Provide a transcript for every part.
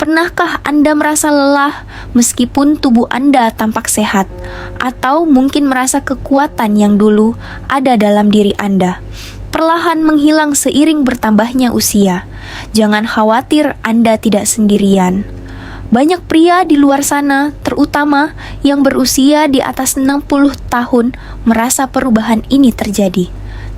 Pernahkah Anda merasa lelah meskipun tubuh Anda tampak sehat? Atau mungkin merasa kekuatan yang dulu ada dalam diri Anda perlahan menghilang seiring bertambahnya usia? Jangan khawatir, Anda tidak sendirian. Banyak pria di luar sana, terutama yang berusia di atas 60 tahun, merasa perubahan ini terjadi.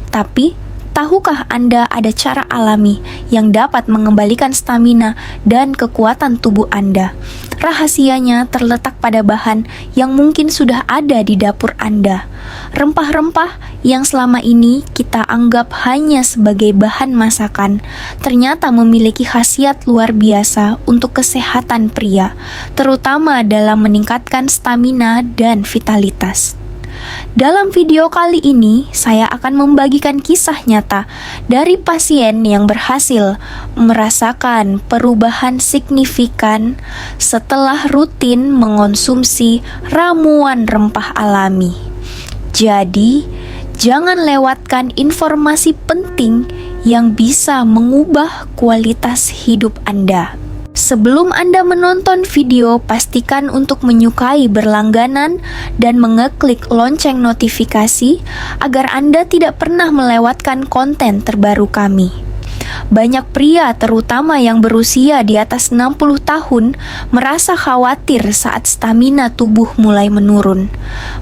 Tapi, tahukah Anda ada cara alami yang dapat mengembalikan stamina dan kekuatan tubuh Anda? Rahasianya terletak pada bahan yang mungkin sudah ada di dapur Anda. Rempah-rempah yang selama ini kita anggap hanya sebagai bahan masakan, ternyata memiliki khasiat luar biasa untuk kesehatan pria, terutama dalam meningkatkan stamina dan vitalitas. Dalam video kali ini, saya akan membagikan kisah nyata dari pasien yang berhasil merasakan perubahan signifikan setelah rutin mengonsumsi ramuan rempah alami. Jadi, jangan lewatkan informasi penting yang bisa mengubah kualitas hidup Anda. Sebelum Anda menonton video, pastikan untuk menyukai berlangganan dan mengeklik lonceng notifikasi agar Anda tidak pernah melewatkan konten terbaru kami. Banyak pria, terutama yang berusia di atas 60 tahun, merasa khawatir saat stamina tubuh mulai menurun.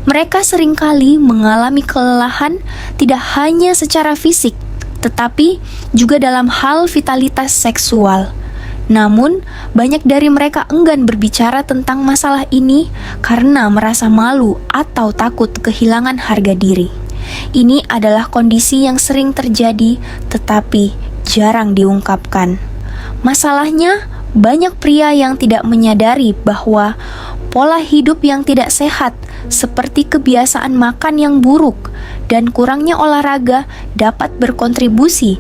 Mereka seringkali mengalami kelelahan tidak hanya secara fisik, tetapi juga dalam hal vitalitas seksual. Namun, banyak dari mereka enggan berbicara tentang masalah ini karena merasa malu atau takut kehilangan harga diri. Ini adalah kondisi yang sering terjadi, tetapi jarang diungkapkan. Masalahnya, banyak pria yang tidak menyadari bahwa pola hidup yang tidak sehat, seperti kebiasaan makan yang buruk dan kurangnya olahraga, dapat berkontribusi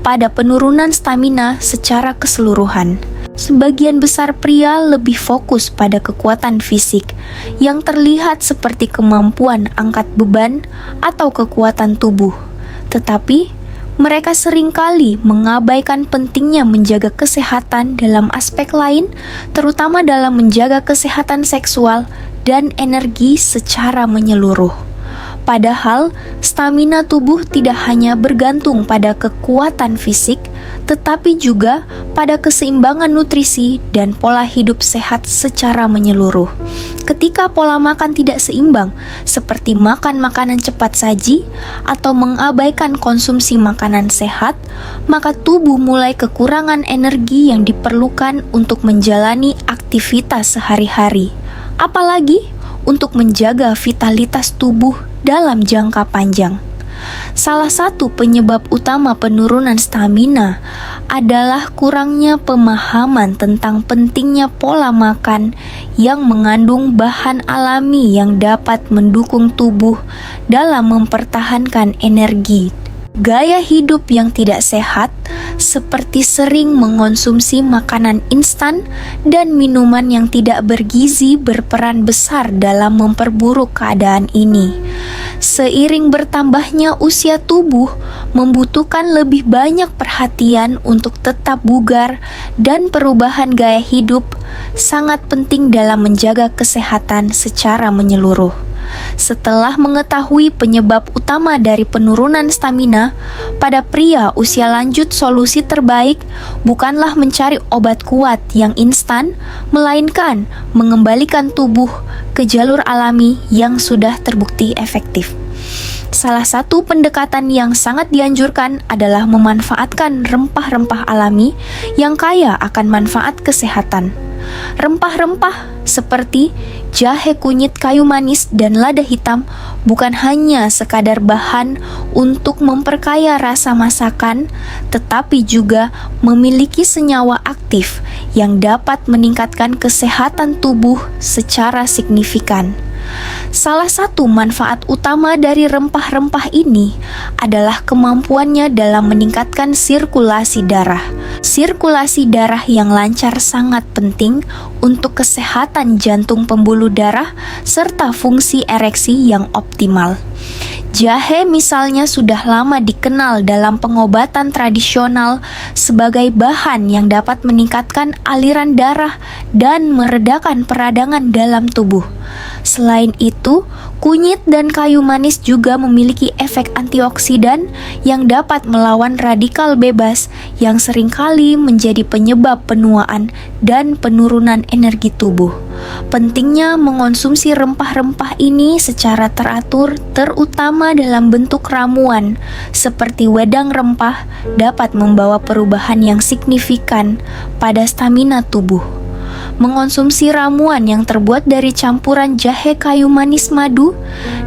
pada penurunan stamina secara keseluruhan. Sebagian besar pria lebih fokus pada kekuatan fisik yang terlihat seperti kemampuan angkat beban atau kekuatan tubuh. Tetapi, mereka seringkali mengabaikan pentingnya menjaga kesehatan dalam aspek lain, terutama dalam menjaga kesehatan seksual dan energi secara menyeluruh. Padahal, stamina tubuh tidak hanya bergantung pada kekuatan fisik, tetapi juga pada keseimbangan nutrisi dan pola hidup sehat secara menyeluruh. Ketika pola makan tidak seimbang, seperti makan makanan cepat saji atau mengabaikan konsumsi makanan sehat, maka tubuh mulai kekurangan energi yang diperlukan untuk menjalani aktivitas sehari-hari. Apalagi untuk menjaga vitalitas tubuh dalam jangka panjang. Salah satu penyebab utama penurunan stamina adalah kurangnya pemahaman tentang pentingnya pola makan yang mengandung bahan alami yang dapat mendukung tubuh dalam mempertahankan energi. Gaya hidup yang tidak sehat, seperti sering mengonsumsi makanan instan dan minuman yang tidak bergizi, berperan besar dalam memperburuk keadaan ini. Seiring bertambahnya usia tubuh, membutuhkan lebih banyak perhatian untuk tetap bugar, dan perubahan gaya hidup sangat penting dalam menjaga kesehatan secara menyeluruh. Setelah mengetahui penyebab utama dari penurunan stamina, pada pria usia lanjut solusi terbaik bukanlah mencari obat kuat yang instan, melainkan mengembalikan tubuh ke jalur alami yang sudah terbukti efektif. Salah satu pendekatan yang sangat dianjurkan adalah memanfaatkan rempah-rempah alami yang kaya akan manfaat kesehatan. Rempah-rempah seperti jahe, kunyit, kayu manis, dan lada hitam bukan hanya sekadar bahan untuk memperkaya rasa masakan, tetapi juga memiliki senyawa aktif yang dapat meningkatkan kesehatan tubuh secara signifikan. Salah satu manfaat utama dari rempah-rempah ini adalah kemampuannya dalam meningkatkan sirkulasi darah. Sirkulasi darah yang lancar sangat penting untuk kesehatan jantung, pembuluh darah, serta fungsi ereksi yang optimal. Jahe misalnya sudah lama dikenal dalam pengobatan tradisional sebagai bahan yang dapat meningkatkan aliran darah dan meredakan peradangan dalam tubuh. Selain itu, kunyit dan kayu manis juga memiliki efek antioksidan yang dapat melawan radikal bebas yang seringkali menjadi penyebab penuaan dan penurunan energi tubuh. Pentingnya mengonsumsi rempah-rempah ini secara teratur, terutama dalam bentuk ramuan seperti wedang rempah, dapat membawa perubahan yang signifikan pada stamina tubuh. Mengonsumsi ramuan yang terbuat dari campuran jahe, kayu manis, madu,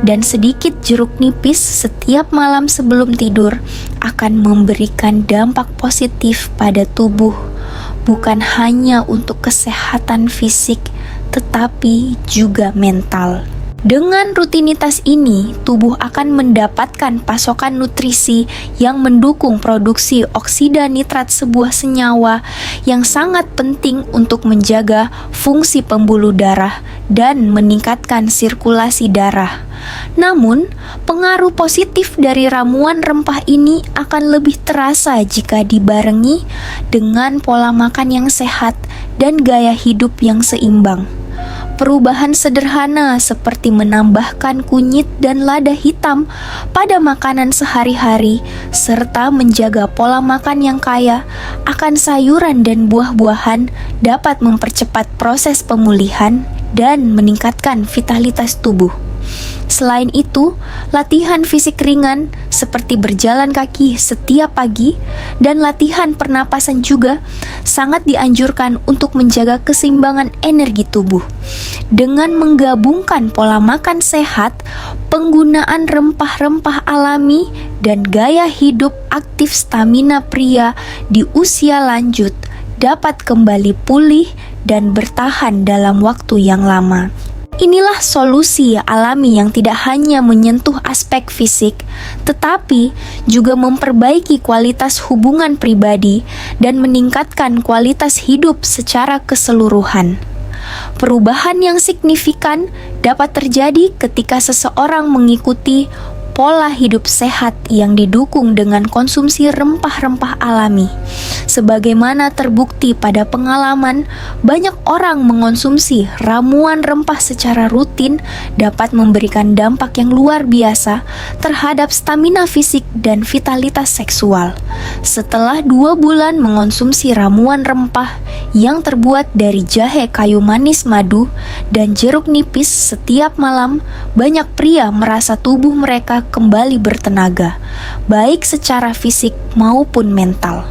dan sedikit jeruk nipis setiap malam sebelum tidur akan memberikan dampak positif pada tubuh, bukan hanya untuk kesehatan fisik, tetapi juga mental. Dengan rutinitas ini, tubuh akan mendapatkan pasokan nutrisi yang mendukung produksi oksida nitrat, sebuah senyawa yang sangat penting untuk menjaga fungsi pembuluh darah dan meningkatkan sirkulasi darah. Namun, pengaruh positif dari ramuan rempah ini akan lebih terasa jika dibarengi dengan pola makan yang sehat dan gaya hidup yang seimbang. Perubahan sederhana seperti menambahkan kunyit dan lada hitam pada makanan sehari-hari serta menjaga pola makan yang kaya akan sayuran dan buah-buahan dapat mempercepat proses pemulihan dan meningkatkan vitalitas tubuh. Selain itu, latihan fisik ringan seperti berjalan kaki setiap pagi dan latihan pernapasan juga sangat dianjurkan untuk menjaga keseimbangan energi tubuh. Dengan menggabungkan pola makan sehat, penggunaan rempah-rempah alami, dan gaya hidup aktif, stamina pria di usia lanjut dapat kembali pulih dan bertahan dalam waktu yang lama. Inilah solusi alami yang tidak hanya menyentuh aspek fisik, tetapi juga memperbaiki kualitas hubungan pribadi dan meningkatkan kualitas hidup secara keseluruhan. Perubahan yang signifikan dapat terjadi ketika seseorang mengikuti pola hidup sehat yang didukung dengan konsumsi rempah-rempah alami. Sebagaimana terbukti pada pengalaman, banyak orang mengonsumsi ramuan rempah secara rutin dapat memberikan dampak yang luar biasa terhadap stamina fisik dan vitalitas seksual. Setelah 2 bulan mengonsumsi ramuan rempah yang terbuat dari jahe, kayu manis, madu, dan jeruk nipis setiap malam, banyak pria merasa tubuh mereka kembali bertenaga, baik secara fisik maupun mental.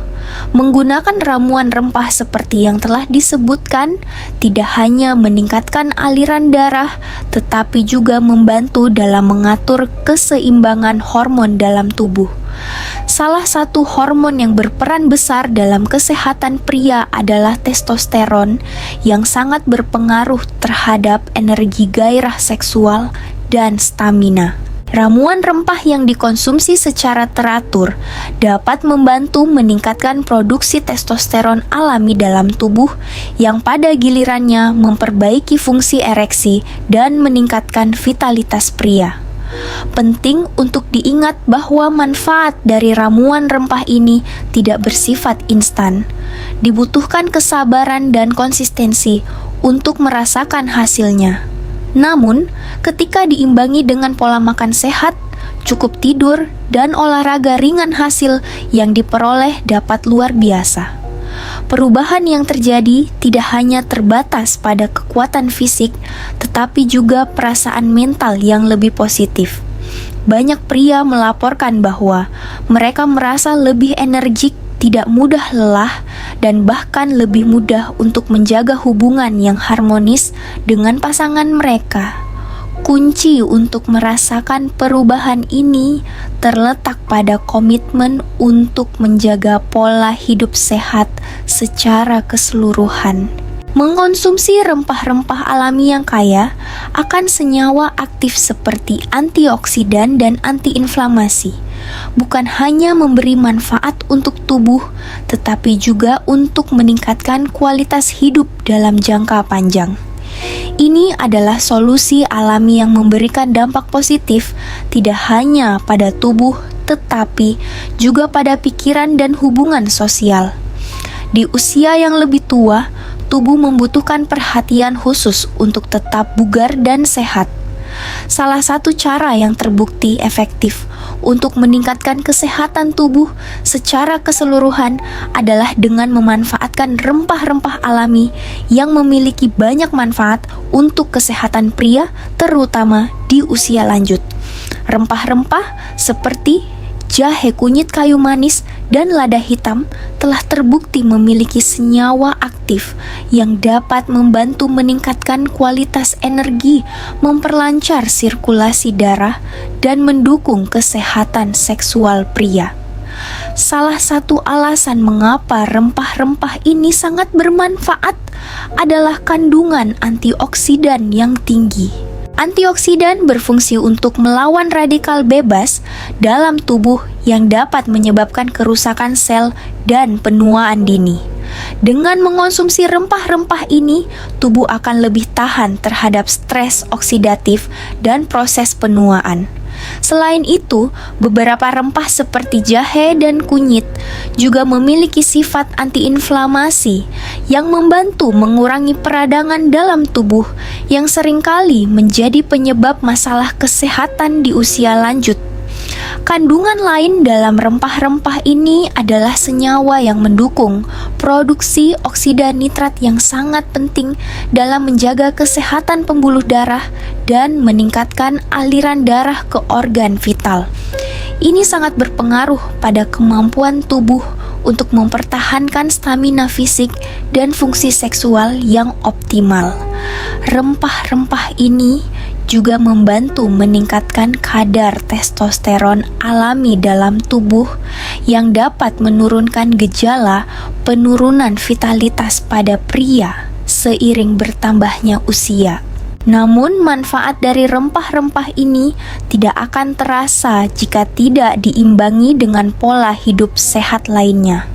Menggunakan ramuan rempah seperti yang telah disebutkan tidak hanya meningkatkan aliran darah, tetapi juga membantu dalam mengatur keseimbangan hormon dalam tubuh. Salah satu hormon yang berperan besar dalam kesehatan pria adalah testosteron, yang sangat berpengaruh terhadap energi gairah seksual dan stamina. Ramuan rempah yang dikonsumsi secara teratur dapat membantu meningkatkan produksi testosteron alami dalam tubuh yang pada gilirannya memperbaiki fungsi ereksi dan meningkatkan vitalitas pria. Penting untuk diingat bahwa manfaat dari ramuan rempah ini tidak bersifat instan. Dibutuhkan kesabaran dan konsistensi untuk merasakan hasilnya. Namun, ketika diimbangi dengan pola makan sehat, cukup tidur, dan olahraga ringan, hasil yang diperoleh dapat luar biasa. Perubahan yang terjadi tidak hanya terbatas pada kekuatan fisik, tetapi juga perasaan mental yang lebih positif. Banyak pria melaporkan bahwa mereka merasa lebih energik, tidak mudah lelah, dan bahkan lebih mudah untuk menjaga hubungan yang harmonis dengan pasangan mereka. Kunci untuk merasakan perubahan ini terletak pada komitmen untuk menjaga pola hidup sehat secara keseluruhan. Mengkonsumsi rempah-rempah alami yang kaya akan senyawa aktif seperti antioksidan dan antiinflamasi, bukan hanya memberi manfaat untuk tubuh, tetapi juga untuk meningkatkan kualitas hidup dalam jangka panjang. Ini adalah solusi alami yang memberikan dampak positif tidak hanya pada tubuh tetapi juga pada pikiran dan hubungan sosial. Di usia yang lebih tua, tubuh membutuhkan perhatian khusus untuk tetap bugar dan sehat. Salah satu cara yang terbukti efektif untuk meningkatkan kesehatan tubuh secara keseluruhan adalah dengan memanfaatkan rempah-rempah alami yang memiliki banyak manfaat untuk kesehatan pria, terutama di usia lanjut. Rempah-rempah seperti jahe kunyit kayu manis dan lada hitam telah terbukti memiliki senyawa aktif yang dapat membantu meningkatkan kualitas energi, memperlancar sirkulasi darah, dan mendukung kesehatan seksual pria. Salah satu alasan mengapa rempah-rempah ini sangat bermanfaat adalah kandungan antioksidan yang tinggi. Antioksidan berfungsi untuk melawan radikal bebas dalam tubuh yang dapat menyebabkan kerusakan sel dan penuaan dini. Dengan mengonsumsi rempah-rempah ini, tubuh akan lebih tahan terhadap stres oksidatif dan proses penuaan. Selain itu, beberapa rempah seperti jahe dan kunyit juga memiliki sifat antiinflamasi yang membantu mengurangi peradangan dalam tubuh yang seringkali menjadi penyebab masalah kesehatan di usia lanjut. Kandungan lain dalam rempah-rempah ini adalah senyawa yang mendukung produksi oksida nitrat yang sangat penting dalam menjaga kesehatan pembuluh darah dan meningkatkan aliran darah ke organ vital. Ini sangat berpengaruh pada kemampuan tubuh untuk mempertahankan stamina fisik dan fungsi seksual yang optimal. Rempah-rempah ini juga membantu meningkatkan kadar testosteron alami dalam tubuh yang dapat menurunkan gejala penurunan vitalitas pada pria seiring bertambahnya usia. Namun manfaat dari rempah-rempah ini tidak akan terasa jika tidak diimbangi dengan pola hidup sehat lainnya.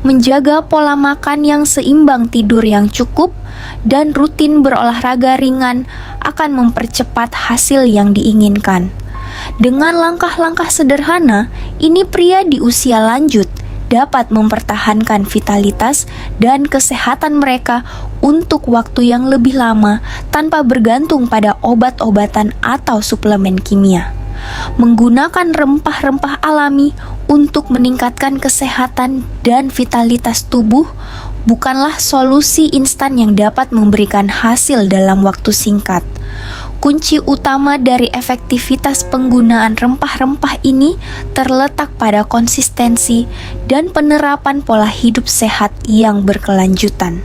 Menjaga pola makan yang seimbang, tidur yang cukup, dan rutin berolahraga ringan akan mempercepat hasil yang diinginkan. Dengan langkah-langkah sederhana, ini pria di usia lanjut dapat mempertahankan vitalitas dan kesehatan mereka untuk waktu yang lebih lama tanpa bergantung pada obat-obatan atau suplemen kimia. Menggunakan rempah-rempah alami untuk meningkatkan kesehatan dan vitalitas tubuh bukanlah solusi instan yang dapat memberikan hasil dalam waktu singkat. Kunci utama dari efektivitas penggunaan rempah-rempah ini terletak pada konsistensi dan penerapan pola hidup sehat yang berkelanjutan.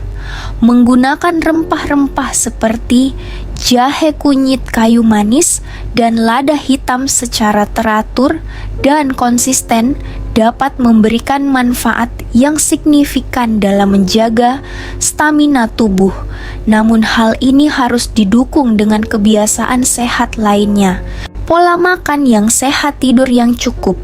Menggunakan rempah-rempah seperti jahe kunyit kayu manis dan lada hitam secara teratur dan konsisten dapat memberikan manfaat yang signifikan dalam menjaga stamina tubuh. Namun hal ini harus didukung dengan kebiasaan sehat lainnya. Pola makan yang sehat, tidur yang cukup,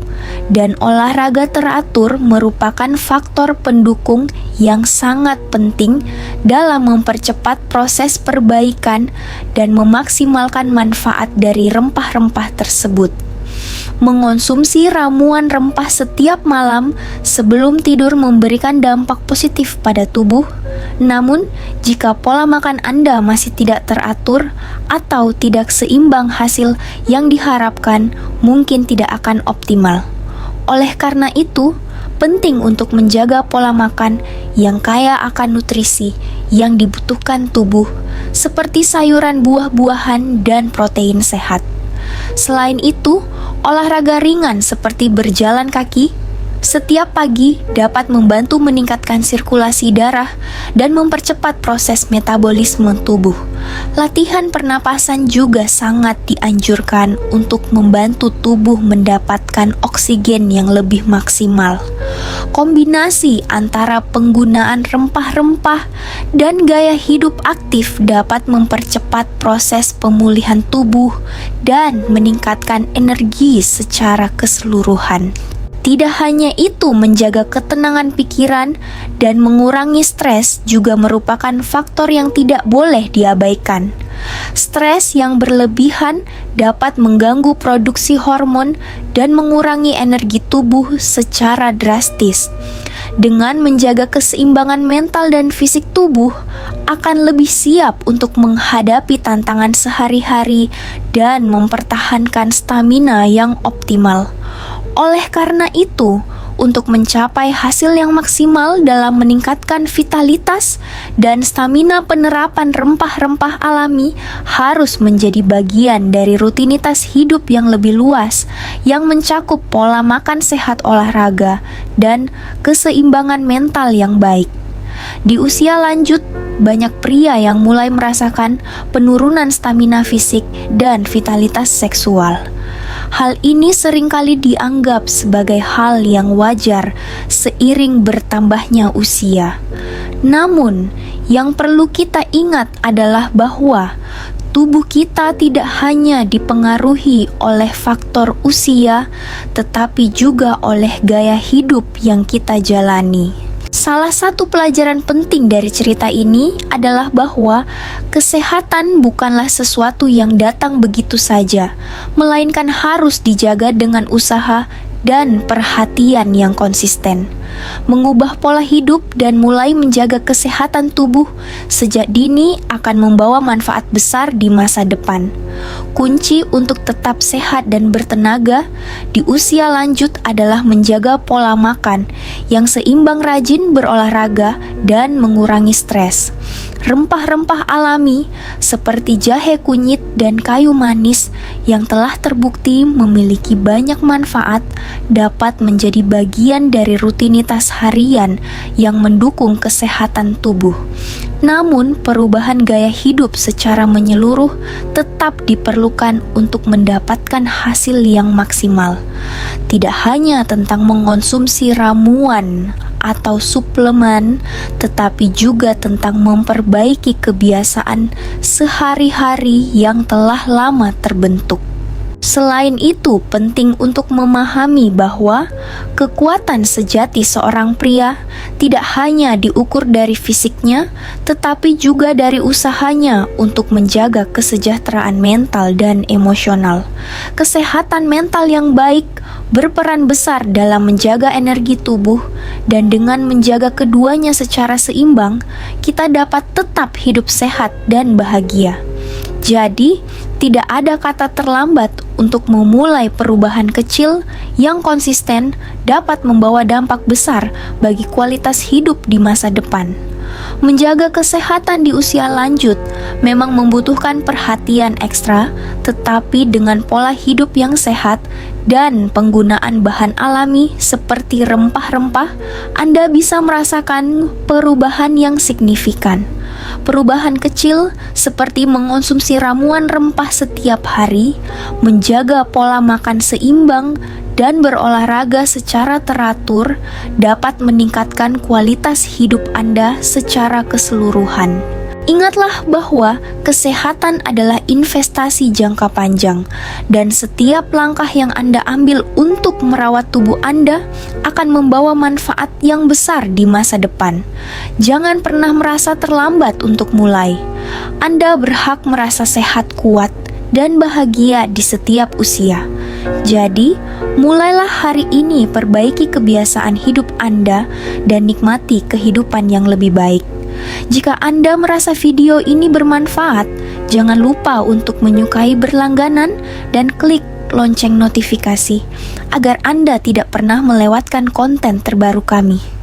dan olahraga teratur merupakan faktor pendukung yang sangat penting dalam mempercepat proses perbaikan dan memaksimalkan manfaat dari rempah-rempah tersebut. Mengonsumsi ramuan rempah setiap malam sebelum tidur memberikan dampak positif pada tubuh. Namun, jika pola makan Anda masih tidak teratur atau tidak seimbang, hasil yang diharapkan mungkin tidak akan optimal. Oleh karena itu, penting untuk menjaga pola makan yang kaya akan nutrisi yang dibutuhkan tubuh, seperti sayuran, buah-buahan, dan protein sehat. Selain itu, olahraga ringan seperti berjalan kaki setiap pagi dapat membantu meningkatkan sirkulasi darah dan mempercepat proses metabolisme tubuh. Latihan pernapasan juga sangat dianjurkan untuk membantu tubuh mendapatkan oksigen yang lebih maksimal. Kombinasi antara penggunaan rempah-rempah dan gaya hidup aktif dapat mempercepat proses pemulihan tubuh dan meningkatkan energi secara keseluruhan. Tidak hanya itu, menjaga ketenangan pikiran dan mengurangi stres juga merupakan faktor yang tidak boleh diabaikan. Stres yang berlebihan dapat mengganggu produksi hormon dan mengurangi energi tubuh secara drastis. Dengan menjaga keseimbangan mental dan fisik tubuh, akan lebih siap untuk menghadapi tantangan sehari-hari dan mempertahankan stamina yang optimal. Oleh karena itu, untuk mencapai hasil yang maksimal dalam meningkatkan vitalitas dan stamina, penerapan rempah-rempah alami harus menjadi bagian dari rutinitas hidup yang lebih luas, yang mencakup pola makan sehat, olahraga, dan keseimbangan mental yang baik. Di usia lanjut, banyak pria yang mulai merasakan penurunan stamina fisik dan vitalitas seksual. Hal ini seringkali dianggap sebagai hal yang wajar seiring bertambahnya usia. Namun, yang perlu kita ingat adalah bahwa tubuh kita tidak hanya dipengaruhi oleh faktor usia, tetapi juga oleh gaya hidup yang kita jalani. Salah satu pelajaran penting dari cerita ini adalah bahwa kesehatan bukanlah sesuatu yang datang begitu saja, melainkan harus dijaga dengan usaha dan perhatian yang konsisten. Mengubah pola hidup dan mulai menjaga kesehatan tubuh sejak dini akan membawa manfaat besar di masa depan. Kunci untuk tetap sehat dan bertenaga di usia lanjut adalah menjaga pola makan yang seimbang, rajin berolahraga, dan mengurangi stres. Rempah-rempah alami seperti jahe, kunyit, dan kayu manis yang telah terbukti memiliki banyak manfaat dapat menjadi bagian dari rutinitas harian yang mendukung kesehatan tubuh. Namun, perubahan gaya hidup secara menyeluruh tetap diperlukan untuk mendapatkan hasil yang maksimal. Tidak hanya tentang mengonsumsi ramuan atau suplemen, tetapi juga tentang memperbaiki kebiasaan sehari-hari yang telah lama terbentuk. Selain itu, penting untuk memahami bahwa kekuatan sejati seorang pria tidak hanya diukur dari fisiknya, tetapi juga dari usahanya untuk menjaga kesejahteraan mental dan emosional. Kesehatan mental yang baik berperan besar dalam menjaga energi tubuh, dan dengan menjaga keduanya secara seimbang, kita dapat tetap hidup sehat dan bahagia. Jadi, tidak ada kata terlambat untuk memulai perubahan kecil yang konsisten dapat membawa dampak besar bagi kualitas hidup di masa depan. Menjaga kesehatan di usia lanjut memang membutuhkan perhatian ekstra, tetapi dengan pola hidup yang sehat dan penggunaan bahan alami seperti rempah-rempah, Anda bisa merasakan perubahan yang signifikan. Perubahan kecil seperti mengonsumsi ramuan rempah setiap hari, menjaga pola makan seimbang, dan berolahraga secara teratur dapat meningkatkan kualitas hidup Anda secara keseluruhan. Ingatlah bahwa kesehatan adalah investasi jangka panjang, dan setiap langkah yang Anda ambil untuk merawat tubuh Anda akan membawa manfaat yang besar di masa depan. Jangan pernah merasa terlambat untuk mulai. Anda berhak merasa sehat, kuat, dan bahagia di setiap usia. Jadi, mulailah hari ini perbaiki kebiasaan hidup Anda dan nikmati kehidupan yang lebih baik. Jika Anda merasa video ini bermanfaat, jangan lupa untuk menyukai berlangganan dan klik lonceng notifikasi agar Anda tidak pernah melewatkan konten terbaru kami.